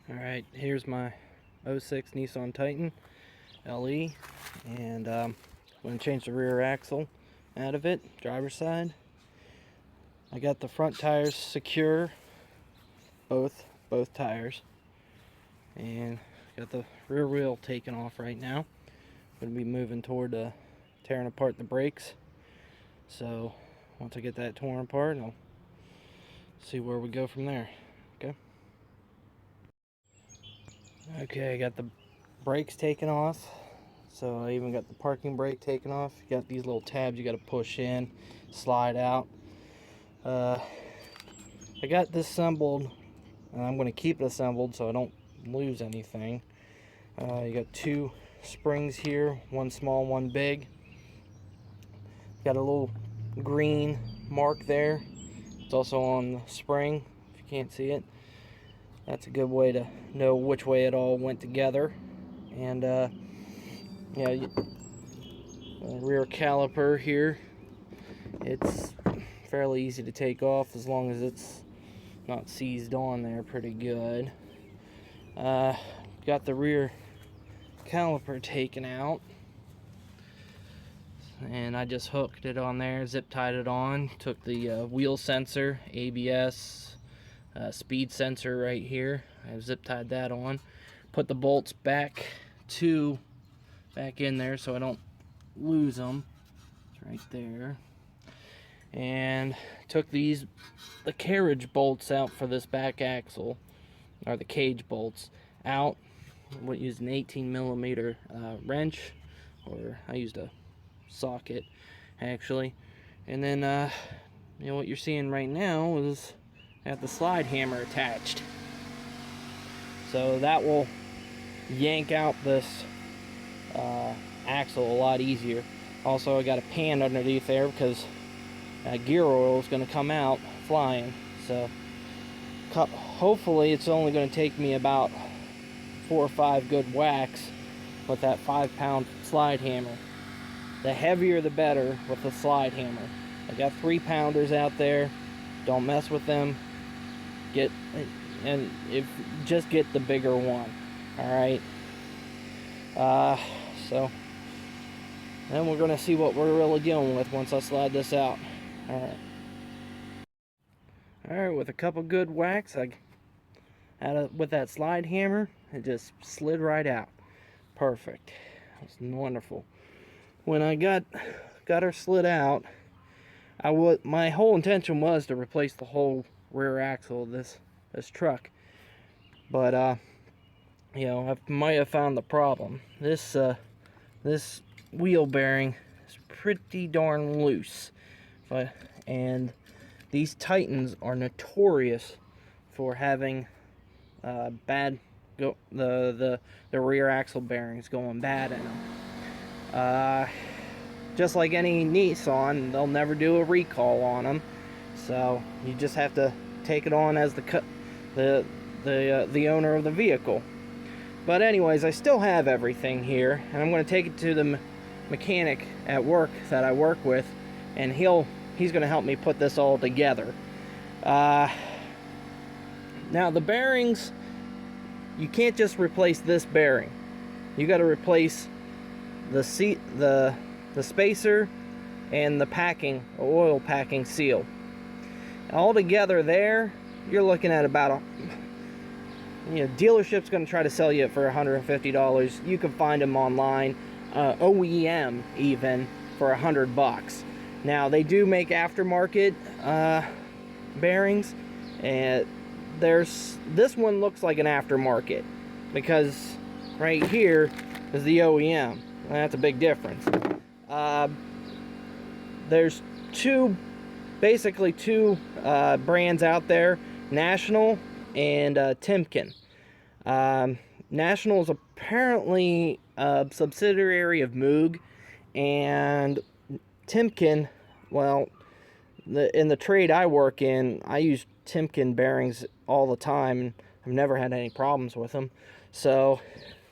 Alright, here's my '06 Nissan Titan LE, and I'm going to change the rear axle out of it, driver's side. I got the front tires secure, both tires, and got the rear wheel taken off right now. Going to be moving toward tearing apart the brakes. So once I get that torn apart, I'll see where we go from there. Okay, I got the brakes taken off. So I even got the parking brake taken off. You got these little tabs you got to push in, slide out. I got this assembled, and I'm going to keep it assembled so I don't lose anything. You got two springs here, one small, one big. Got a little green mark there. It's also on the spring, if you can't see it. That's a good way to know which way it all went together. And rear caliper here, it's fairly easy to take off as long as it's not seized on there pretty good. Got the rear caliper taken out, and I just hooked it on there, zip tied it on, took the wheel sensor, ABS, speed sensor right here. I've zip tied that on, put the bolts back in there so I don't lose them. It's right there. And took the carriage bolts out for this back axle, or the cage bolts out. I used an 18mm wrench, or I used a socket actually. And then what you're seeing right now is I have the slide hammer attached, so that will yank out this axle a lot easier. Also, I got a pan underneath there because gear oil is going to come out flying. So hopefully it's only going to take me about 4 or 5 good whacks with that 5-pound slide hammer. The heavier the better with the slide hammer. I got 3-pounders out there. Don't mess with them. Just get the bigger one. All right. So then we're gonna see what we're really dealing with once I slide this out. All right. With a couple good whacks, with that slide hammer, it just slid right out. Perfect. It's wonderful. When I got her slid out, my whole intention was to replace the whole rear axle of this truck, but I might have found the problem. This wheel bearing is pretty darn loose, and these Titans are notorious for having the rear axle bearings going bad in them. Just like any Nissan, they'll never do a recall on them, so you just have to take it on as the owner of the vehicle. But anyways, I still have everything here, and I'm going to take it to the mechanic at work that I work with, and he's going to help me put this all together. Now the bearings, you can't just replace this bearing. You got to replace the spacer and the oil packing seal. All together there, you're looking at about dealership's going to try to sell you it for $150. You can find them online, OEM even, for $100. Now they do make aftermarket bearings, and this one looks like an aftermarket because right here is the OEM. That's a big difference. There's basically two brands out there, National and Timken. National is apparently a subsidiary of Moog, and Timken, well, in the trade I work in, I use Timken bearings all the time, and I've never had any problems with them. So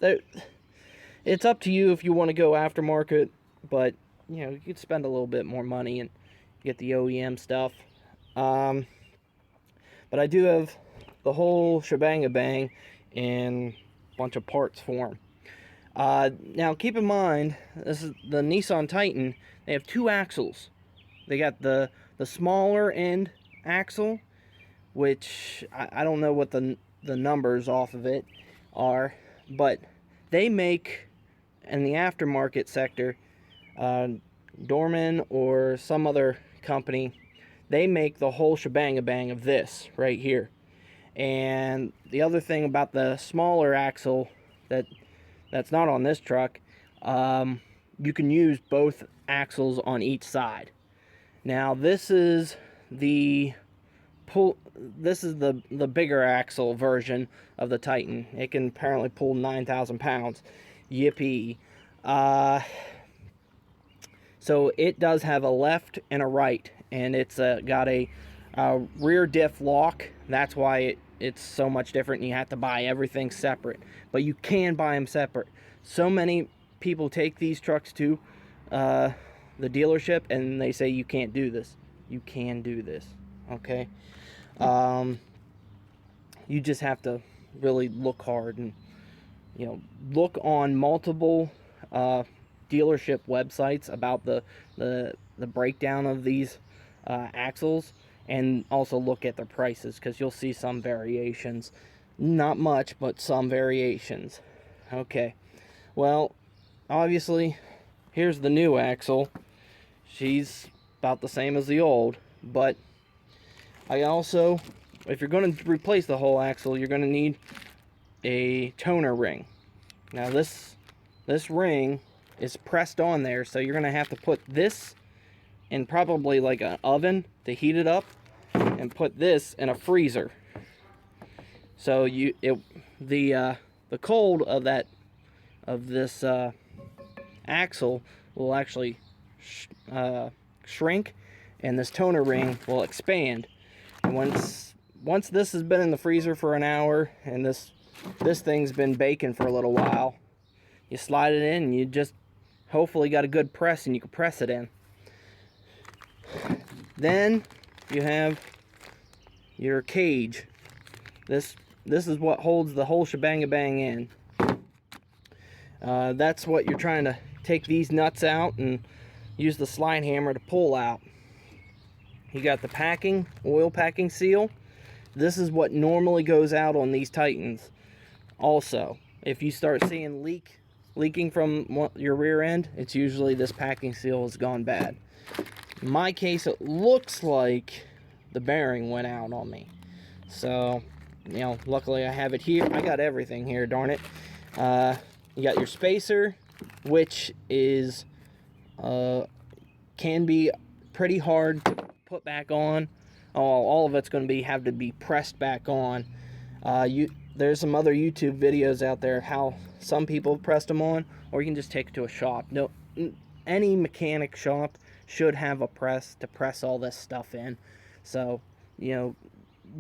it's up to you if you want to go aftermarket, but you could spend a little bit more money and get the OEM stuff. But I do have the whole shebang-a-bang, and a bunch of parts for them. Now keep in mind, this is the Nissan Titan. They have 2 axles. They got the smaller end axle, which I don't know what the numbers off of it are, but they make, in the aftermarket sector, Dorman or some other company, they make the whole shebang of this right here. And the other thing about the smaller axle that's not on this truck, you can use both axles on each side. Now this is the bigger axle version of the Titan. It can apparently pull 9,000 pounds. Yippee. So it does have a left and a right, and it's got a rear diff lock. That's why it's so much different, and you have to buy everything separate. But you can buy them separate. So many people take these trucks to the dealership, and they say you can't do this. You can do this, okay? You just have to really look hard and, you know, look on multiple dealership websites about the breakdown of these axles, and also look at their prices, because you'll see some variations. Not much, but some variations. Okay, well, obviously here's the new axle. She's about the same as the old, but I also, if you're going to replace the whole axle, you're going to need a toner ring. Now this ring is pressed on there, so you're going to have to put this in probably like an oven to heat it up, and put this in a freezer. So the cold of this axle will actually shrink, and this toner ring will expand. And once this has been in the freezer for an hour, and this thing's been baking for a little while, you slide it in, and you just hopefully got a good press, and you can press it in. Then you have your cage. This is what holds the whole shebang in. That's what you're trying to take these nuts out and use the slide hammer to pull out. You got the oil packing seal. This is what normally goes out on these Titans. Also, if you start seeing leaking from your rear end, it's usually this packing seal has gone bad. In my case, it looks like the bearing went out on me. So, you know, luckily I have it here. I got everything here, darn it. You got your spacer, which is can be pretty hard to put back on. All of it's going to have to be pressed back on. There's some other YouTube videos out there how some people pressed them on, or you can just take it to a shop. No, any mechanic shop should have a press to press all this stuff in. So, you know,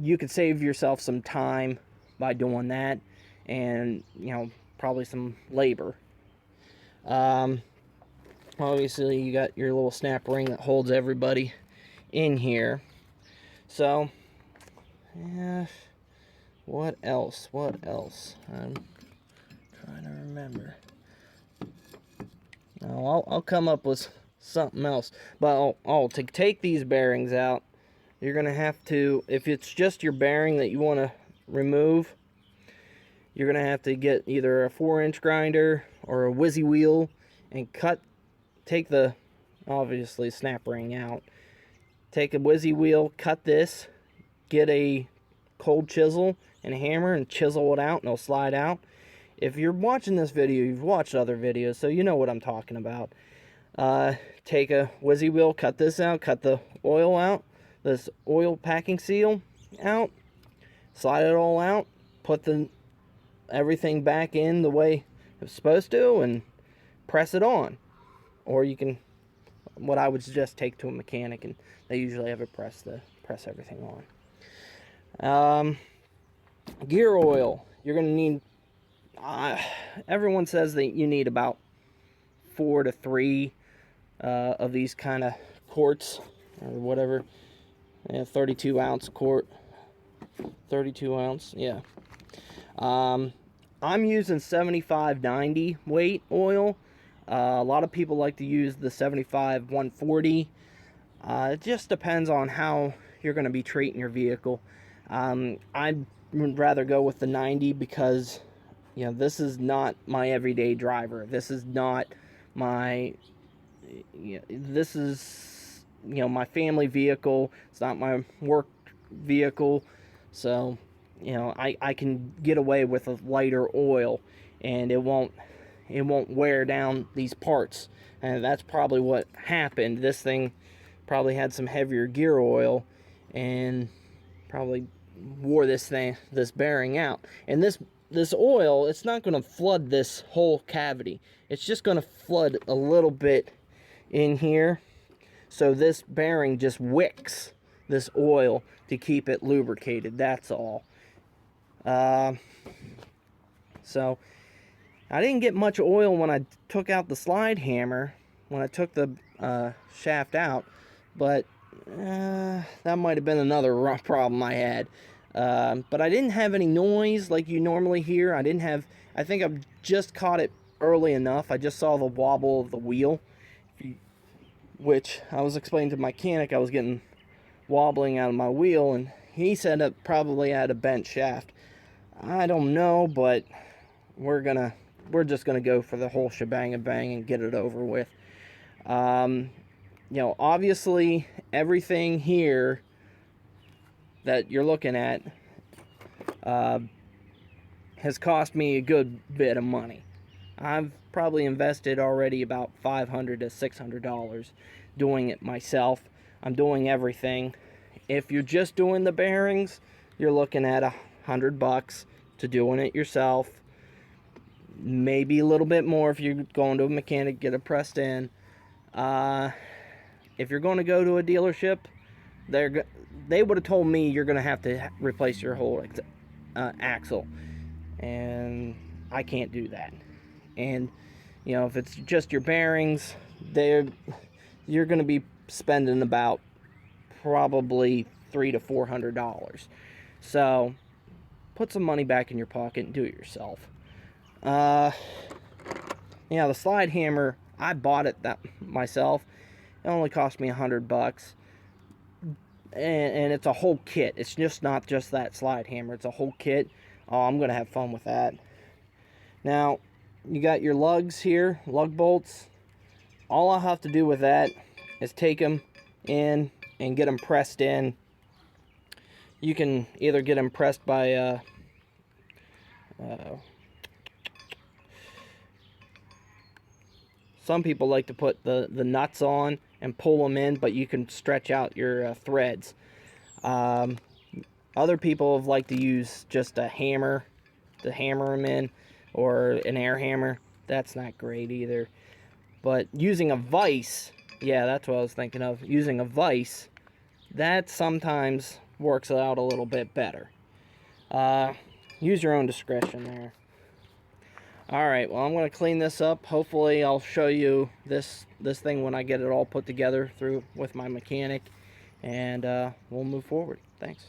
you could save yourself some time by doing that, and, you know, probably some labor. Obviously you got your little snap ring that holds everybody in here. So, yeah, what else? I'm trying to remember. Now, I'll come up with something else. But to take these bearings out, you're going to have to, if it's just your bearing that you want to remove, you're going to have to get either a 4-inch grinder or a whizzy wheel and take the, obviously, snap ring out. Take a whizzy wheel, cut this, get a cold chisel and a hammer and chisel it out, and it'll slide out. If you're watching this video, you've watched other videos, so you know what I'm talking about. Take a whizzy wheel, cut this out, cut the oil out, this oil packing seal out, slide it all out, put everything back in the way it's supposed to, and press it on. Or you can, what I would suggest, take to a mechanic, and they usually have a press to press everything on. Gear oil, you're going to need, everyone says that you need about 4 to 3 of these kind of quarts, or whatever, 32 ounce quart, 32 ounce, yeah. I'm using 75/90 weight oil. A lot of people like to use the 75/140. It just depends on how you're going to be treating your vehicle. I would rather go with the 90 because, you know, this is not my everyday driver. This is not my, this is, you know, my family vehicle. It's not my work vehicle. So, you know, I can get away with a lighter oil, and it won't wear down these parts. And that's probably what happened. This thing probably had some heavier gear oil and probably wore this bearing out. And this oil, it's not going to flood this whole cavity. It's just going to flood a little bit in here. So this bearing just wicks this oil to keep it lubricated. That's all. So I didn't get much oil when I took out the slide hammer, when I took the shaft out, but that might have been another problem I had. But I didn't have any noise like you normally hear. I think I've just caught it early enough. I just saw the wobble of the wheel, which I was explaining to the mechanic. I was getting wobbling out of my wheel, and he said it probably had a bent shaft. I don't know, but we're just gonna go for the whole shebang and bang and get it over with. You know, obviously everything here that you're looking at has cost me a good bit of money. I've probably invested already about $500 to $600 doing it myself. I'm doing everything. If you're just doing the bearings, you're looking at $100 to doing it yourself. Maybe a little bit more if you're going to a mechanic, get it pressed in. If you're going to go to a dealership, they would have told me you're going to have to replace your whole axle, and I can't do that. And you know, if it's just your bearings, you're going to be spending about probably $300 to $400. So put some money back in your pocket and do it yourself. You know, the slide hammer, I bought it myself. It only cost me $100, and it's a whole kit. It's just not just that slide hammer. It's a whole kit. Oh, I'm gonna have fun with that. Now, you got your lugs here, lug bolts. All I'll have to do with that is take them in and get them pressed in. You can either get them pressed by some people like to put the nuts on and pull them in, but you can stretch out your threads. Other people have liked to use just a hammer to hammer them in, or an air hammer. That's not great either. But using a vise, yeah, that's what I was thinking of. Using a vise, that sometimes works out a little bit better. Use your own discretion there. Alright, well, I'm going to clean this up. Hopefully I'll show you this thing when I get it all put together with my mechanic, and we'll move forward. Thanks.